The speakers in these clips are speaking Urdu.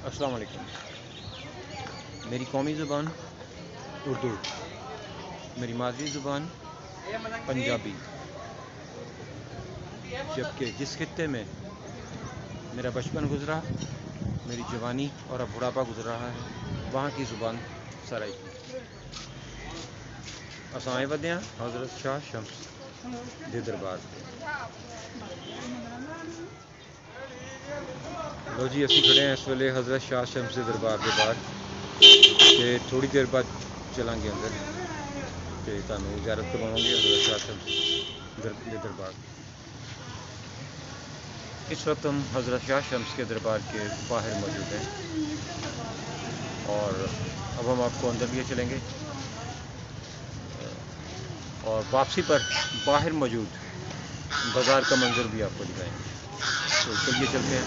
السلام علیکم۔ میری قومی زبان اردو، میری مادری زبان پنجابی، جبکہ جس خطے میں میرا بچپن گزرا، میری جوانی اور اب بڑھاپا گزر رہا ہے، وہاں کی زبان سرائیکی۔ اسائیں ودیاں حضرت شاہ شمس دے دربار لو جی، اسی کھڑے ہیں اس ویلے حضرت شاہ شمس دے دربار کے بعد کہ تھوڑی دیر بعد چلیں گے اندر کہ تمہیں زیارت کرواؤں گے حضرت شاہ شمس دے دربار۔ اس وقت ہم حضرت شاہ شمس کے دربار کے باہر موجود ہیں اور اب ہم آپ کو اندر لیے چلیں گے اور واپسی پر باہر موجود بازار کا منظر بھی آپ کو دکھائیں گے۔ تو چلیے چلتے ہیں۔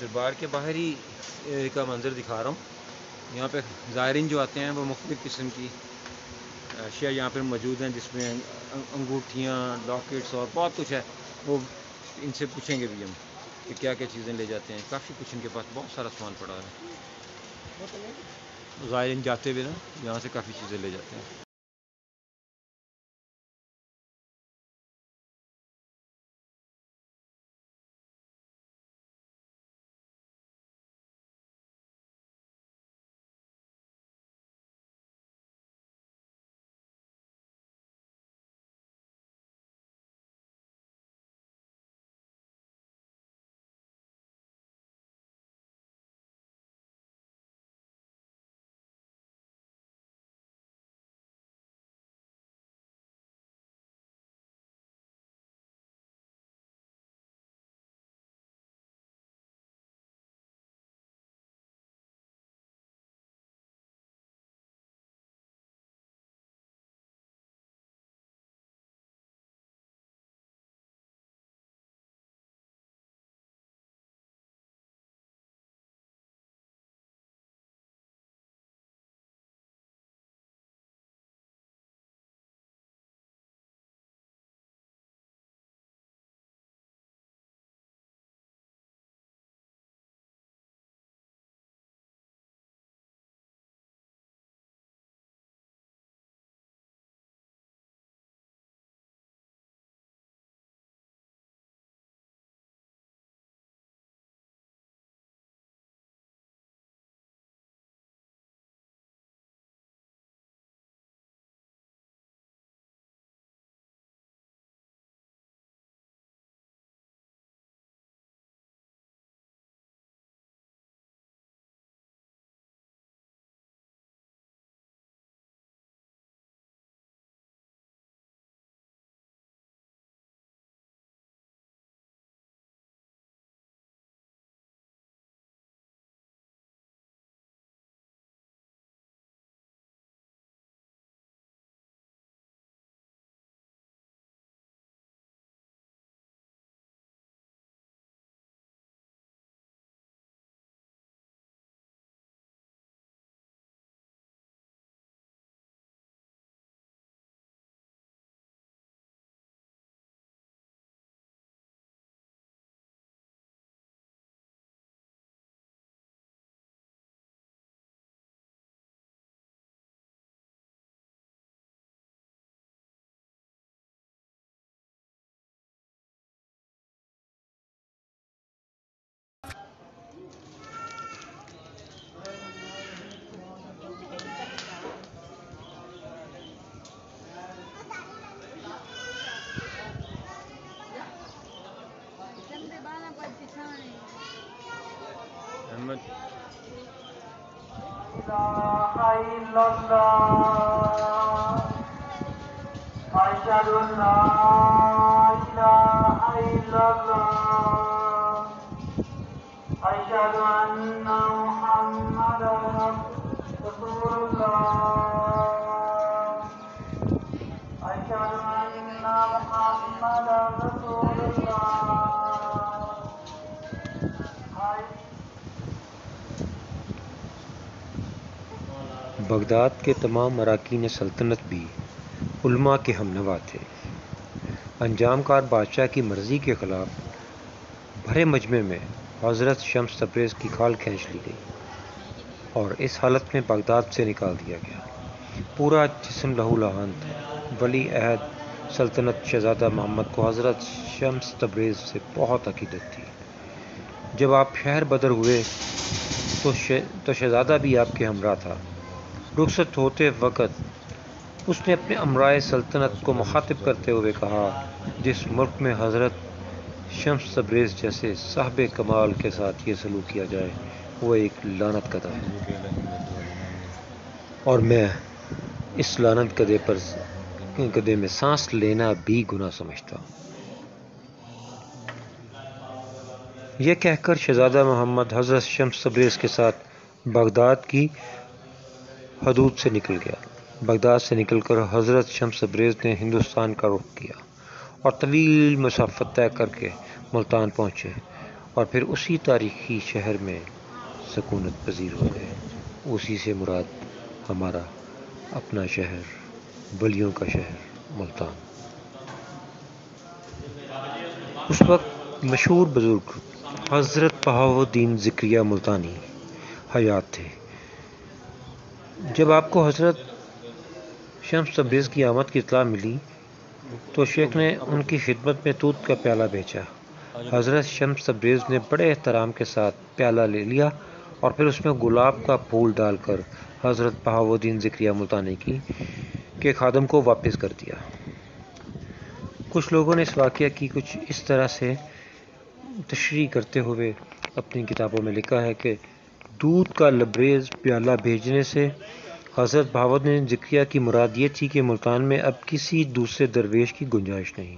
دربار کے باہر ہی کا منظر دکھا رہا ہوں۔ یہاں پہ زائرین جو آتے ہیں وہ مختلف قسم کی اشیاء یہاں پہ موجود ہیں، جس میں انگوٹھیاں، لاکٹس اور بہت کچھ ہے۔ وہ ان سے پوچھیں گے بھی ہم کہ کیا کیا چیزیں لے جاتے ہیں۔ کافی کچھ ان کے پاس بہت سارا سامان پڑا ہے۔ زائرین جاتے ہوئے نا یہاں سے کافی چیزیں لے جاتے ہیں۔ بغداد کے تمام اراکین سلطنت بھی علماء کے ہمنوا تھے۔ انجام کار بادشاہ کی مرضی کے خلاف بھرے مجمع میں حضرت شمس تبریز کی کھال کھینچ لی گئی اور اس حالت میں بغداد سے نکال دیا گیا۔ پورا جسم لہو لہان تھا۔ ولی عہد سلطنت شہزادہ محمد کو حضرت شمس تبریز سے بہت عقیدت تھی۔ جب آپ شہر بدر ہوئے تو شہزادہ بھی آپ کے ہمراہ تھا۔ رخصت ہوتے وقت اس نے اپنے امرائے سلطنت کو مخاطب کرتے ہوئے کہا، جس ملک میں حضرت شمس تبریز جیسے صاحب کمال کے ساتھ یہ سلوک کیا جائے وہ ایک لعنت کدہ ہے، اور میں اس لعنت کدے میں سانس لینا بھی گناہ سمجھتا ہوں۔ یہ کہہ کر شہزادہ محمد حضرت شمس تبریز کے ساتھ بغداد کی حدود سے نکل گیا۔ بغداد سے نکل کر حضرت شمس تبریز نے ہندوستان کا رخ کیا اور طویل مسافت طے کر کے ملتان پہنچے اور پھر اسی تاریخی شہر میں سکونت پذیر ہو گئے۔ اسی سے مراد ہمارا اپنا شہر، ولیوں کا شہر ملتان۔ اس وقت مشہور بزرگ حضرت بہاؤالدین ذکریہ ملتانی حیات تھے۔ جب آپ کو حضرت شمس تبریز کی آمد کی اطلاع ملی تو شیخ نے ان کی خدمت میں دودھ کا پیالہ بھیجا۔ حضرت شمس تبریز نے بڑے احترام کے ساتھ پیالہ لے لیا اور پھر اس میں گلاب کا پھول ڈال کر حضرت بہاؤالدین ذکریہ ملتانی کے خادم کو واپس کر دیا۔ کچھ لوگوں نے اس واقعہ کی کچھ اس طرح سے تشریح کرتے ہوئے اپنی کتابوں میں لکھا ہے کہ دودھ کا لبریز پیالہ بھیجنے سے حضرت بہاؤالدین ذکریہ کی مراد یہ تھی کہ ملتان میں اب کسی دوسرے درویش کی گنجائش نہیں۔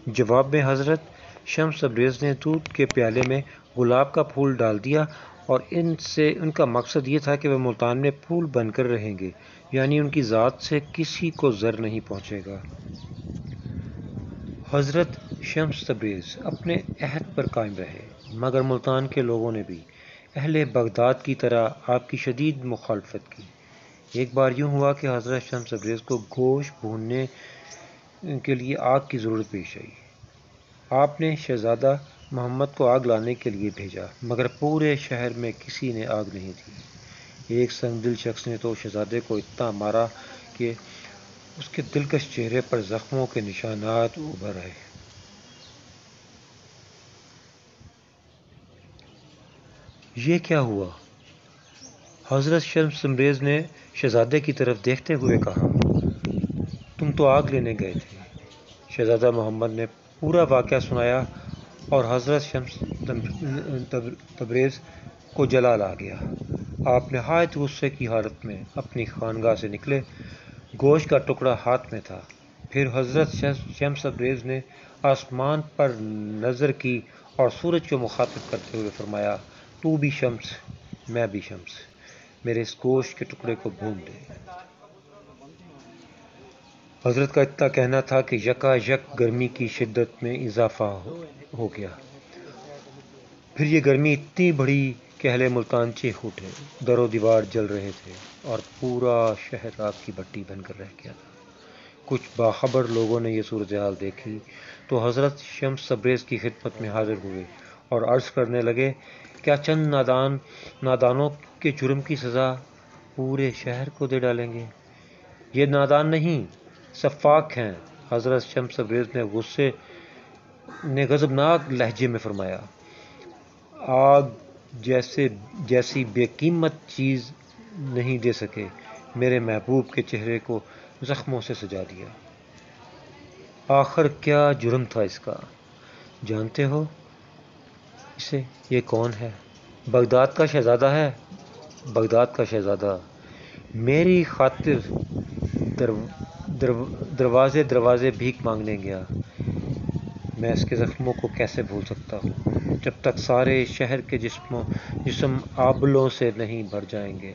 جواب میں حضرت شمس تبریز نے دودھ کے پیالے میں گلاب کا پھول ڈال دیا اور ان کا مقصد یہ تھا کہ وہ ملتان میں پھول بن کر رہیں گے، یعنی ان کی ذات سے کسی کو ضر نہیں پہنچے گا۔ حضرت شمس تبریز اپنے عہد پر قائم رہے، مگر ملتان کے لوگوں نے بھی اہل بغداد کی طرح آپ کی شدید مخالفت کی۔ ایک بار یوں ہوا کہ حضرت شمس تبریز کو گوشت بھوننے کے لیے آگ کی ضرورت پیش آئی۔ آپ نے شہزادہ محمد کو آگ لانے کے لیے بھیجا، مگر پورے شہر میں کسی نے آگ نہیں دی۔ ایک سنگ دل شخص نے تو شہزادے کو اتنا مارا کہ اس کے دلکش چہرے پر زخموں کے نشانات ابھر آئے۔ یہ کیا ہوا؟ حضرت شمس تبریز نے شہزادے کی طرف دیکھتے ہوئے کہا، تم تو آگ لینے گئے تھے۔ شہزادہ محمد نے پورا واقعہ سنایا اور حضرت شمس تبریز کو جلال آ گیا۔ آپ نہایت غصے کی حالت میں اپنی خانگاہ سے نکلے۔ گوشت کا ٹکڑا ہاتھ میں تھا۔ پھر حضرت شمس تبریز نے آسمان پر نظر کی اور سورج کو مخاطب کرتے ہوئے فرمایا، تو بھی شمس، میں بھی شمس، میرے اس گوشت کے ٹکڑے کو بھون دے۔ حضرت کا اتنا کہنا تھا کہ یکا یک گرمی کی شدت میں اضافہ ہو گیا۔ پھر یہ گرمی اتنی بڑھی کہ اہل ملتان چیخ اٹھے، در و دیوار جل رہے تھے اور پورا شہر آگ کی بھٹی بن کر رہ گیا تھا۔ کچھ باخبر لوگوں نے یہ صورتحال دیکھی تو حضرت شمس تبریز کی خدمت میں حاضر ہوئے اور عرض کرنے لگے، کیا چند نادانوں کے جرم کی سزا پورے شہر کو دے ڈالیں گے؟ یہ نادان نہیں، سفاک ہیں۔ حضرت شمس تبریز نے غضبناک لہجے میں فرمایا، آگ جیسی بے قیمت چیز نہیں دے سکے، میرے محبوب کے چہرے کو زخموں سے سجا دیا۔ آخر کیا جرم تھا اس کا؟ جانتے ہو اسے؟ یہ کون ہے؟ بغداد کا شہزادہ ہے۔ بغداد کا شہزادہ میری خاطر دروازے دروازے بھیک مانگنے گیا. میں اس کے زخموں کو کیسے بھول سکتا ہوں جب تک سارے شہر کے جسم آبلوں سے نہیں بھر جائیں گے.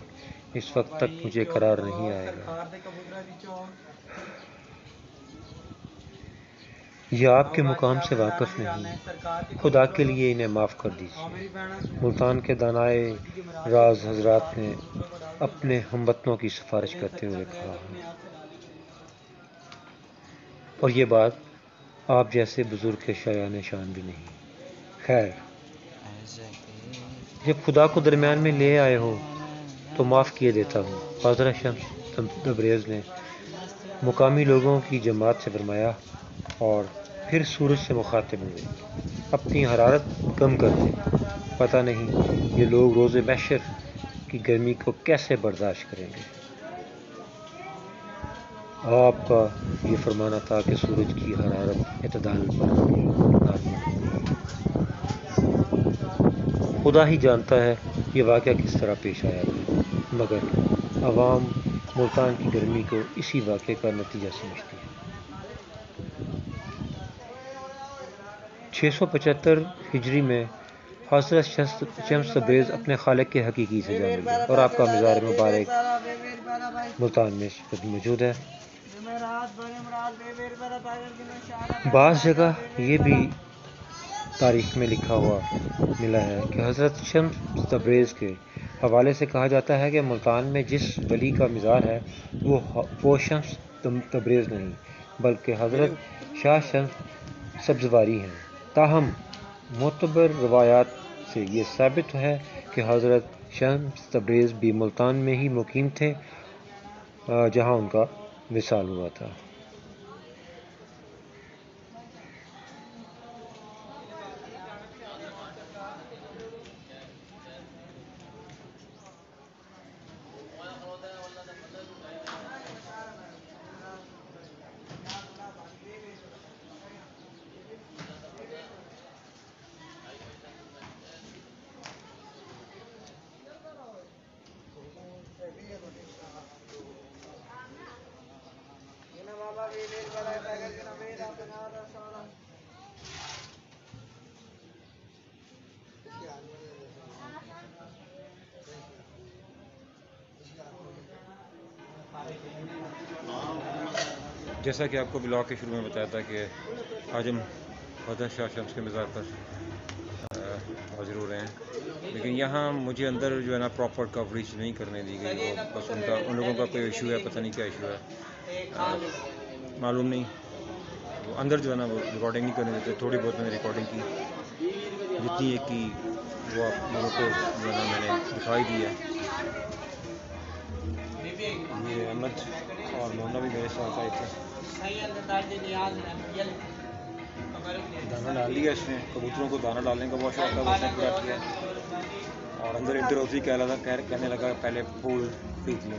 اس وقت تک مجھے قرار نہیں آئے گا. یہ آپ کے مقام سے واقف نہیں. خدا کے لیے انہیں معاف کر دیجیے. ملتان کے دانائے راز حضرات نے اپنے ہموطنوں کی سفارش کرتے ہوئے کہا، اور یہ بات آپ جیسے بزرگ کے شایان شان بھی نہیں. خیر، جب خدا کو درمیان میں لے آئے ہو تو معاف کیے دیتا ہوں. حضرت شمس تبریز نے مقامی لوگوں کی جماعت سے فرمایا اور پھر سورج سے مخاطب ہوئے، اپنی حرارت کم کر دیں. پتہ نہیں یہ لوگ روز محشر کی گرمی کو کیسے برداشت کریں گے. آپ کا یہ فرمانا تھا کہ سورج کی حرارت اعتدال پر ہوگی، نارمل ہوگی. خدا ہی جانتا ہے یہ واقعہ کس طرح پیش آیا تھا، مگر عوام ملتان کی گرمی کو اسی واقعے کا نتیجہ سمجھتی ہے. 675 ہجری میں حضرت شمس تبریز اپنے خالق کے حقیقی سے جا ملے اور آپ کا مزار مبارک ملتان میں موجود ہے. بعض جگہ یہ بھی تاریخ میں لکھا ہوا ملا ہے کہ حضرت شمس تبریز کے حوالے سے کہا جاتا ہے کہ ملتان میں جس ولی کا مزار ہے وہ شمس تبریز نہیں بلکہ حضرت شاہ شمس سبزواری ہیں. تاہم معتبر روایات سے یہ ثابت ہے کہ حضرت شمس تبریز بھی ملتان میں ہی مقیم تھے جہاں ان کا وصال ہوا تھا. جیسا کہ آپ کو بلاگ کے شروع میں بتایا تھا کہ آج ہم حضرت شاہ شمس کے مزار پر حاضر ہو رہے ہیں، لیکن یہاں مجھے اندر جو ہے نا پراپر کوریج نہیں کرنے دی گئی. وہ بس ان لوگوں کا کوئی ایشو ہے، پتہ نہیں کیا ایشو ہے، معلوم نہیں. وہ اندر جو ہے نا وہ ریکارڈنگ نہیں کرنے دیتے. تھوڑی بہت میں نے ریکارڈنگ کی، جتنی ایک کی وہ آپ لوگوں کو جو ہے نا میں نے دکھائی دی ہے. یہ احمد اور مونا بھی میرے ساتھ آئے تھے. دانا ڈال لیا اس نے، کبوتروں کو دانا ڈالنے کا بہت شوق تھا، وہ اس نے پورا کیا. اور اندر انٹروفی کہنے لگا پہلے پھول پھینک لیں.